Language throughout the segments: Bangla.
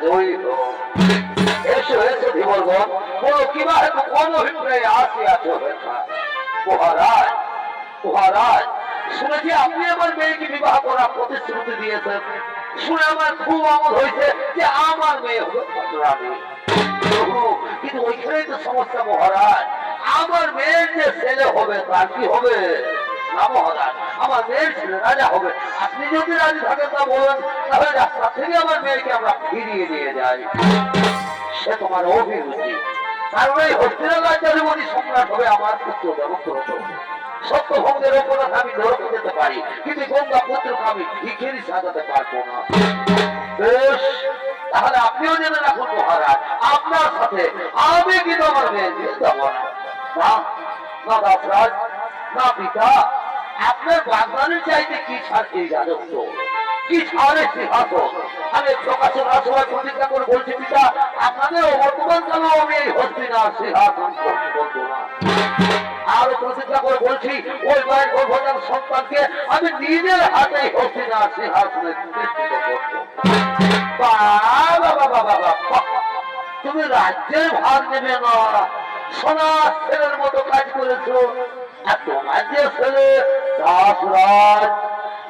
জয়ী হোক। এসো এসো ধীবরগণ, বলো কিবা হেতু কোন অভিপ্রায়ে আসিয়াছ? মহারাজ মহারাজ, শুনেছি আপনি আমার মেয়েকে বিবাহ করার প্রতিশ্রুতি দিয়েছেন। শুনে আমার খুব আমোদ হয়েছে যে আমার মেয়ে হবে ভদ্রানী। কিন্তু ওইখানেই তো সমস্যা মহারাজ, আমার মেয়ের যে ছেলে হবে তার কি হবে? না মহারাজ, আমার মেয়ের ছেলে রাজা হবে। আপনি যদি রাজি থাকেন তা বলেন, তাহলে রাস্তা থেকে আমার মেয়েকে আমরা ফিরিয়ে নিয়ে যাই। সে তোমার অভিরুচি, কারণ এই হস্তিনাথ রাজ্যাধিপতি সম্রাট হবে আমার পুত্র দেবব্রত। সত্যভঙ্গের অপরাধ আমি ধরে যেতে পারি, কিন্তু গঙ্গা পুত্রকে আমি ভিখিরি সাজাতে পারবো না। বেশ, তাহলে আপনিও জেনে রাখুন মহারাজ, আপনার সাথে আমি কিন্তু আমার মেয়েকে যাব না। না দাসরাজ, না পিতা, আপনার বাগদানের চাইতে কি ছাড় এই রাজত্ব, কি ছাড়ে সিংহাসন? আমি প্রকাশের রাজসভায় প্রতিজ্ঞা করে বলছি পিতা, আপনাদের বর্তমান কালেও আমি এই হস্তিনার সিংহাসন করবো না। আরো প্রতিজ্ঞা করে বলছি, ওই মায়ের গর্ভজাত সন্তানকে আমি নিজের হাতে হস্তিনার সিংহাসনে তুমি রাজ্যের ভাগ নেবে না, সোনার ছেলের মতো কাজ করেছো। আর তোমার যে ছেলে দাসরাজ,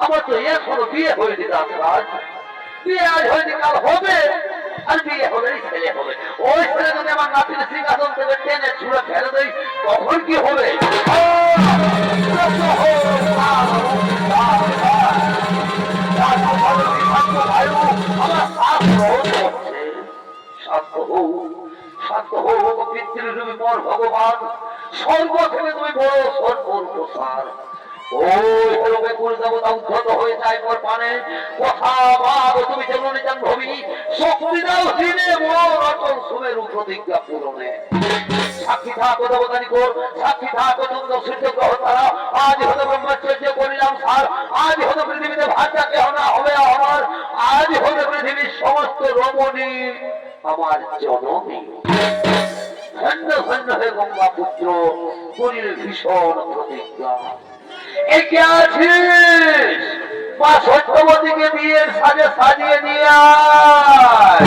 আমার তো এখনো বিয়ে হয়নি দাসরাজ, বিয়ে আজ হয়নি, কাল হবে। আর বিয়ে হলেই ছেলে হবে। ওই ছেলে যদি আমার নাতির সিংহাসন থেকে টেনে ছুঁড়ে ফেলে দেয়, তখন কি হবে? ভগবান স্বর্গ থেকে তুমি বড় সর্বর প্রসার। উদ্ধত হয়ে যায় পর পানে কথা ভাব, তুমি জননী জাহ্নবী, শক্তি দাও দিনে মোর অচল সুমেরু প্রতিজ্ঞা পূরণে। সাক্ষী থাকো দেবতানি কর, সাক্ষী থাকো চন্দ্র সূর্য গ্রহ তারা, আজ হতে ব্রহ্মচর্য করিলাম সার, আজ হতে পৃথিবীতে ভাষা কেহ না হবে আমার, আজ হতে পৃথিবীর সমস্ত রমণী আমার জননী। ধন্য ধন্য হে গঙ্গা পুত্র, করিলে ভীষণ প্রতিজ্ঞা। একে আছিস মা সত্যবতীকে বিয়ের সাজে সাজিয়ে নিয়ে আয়।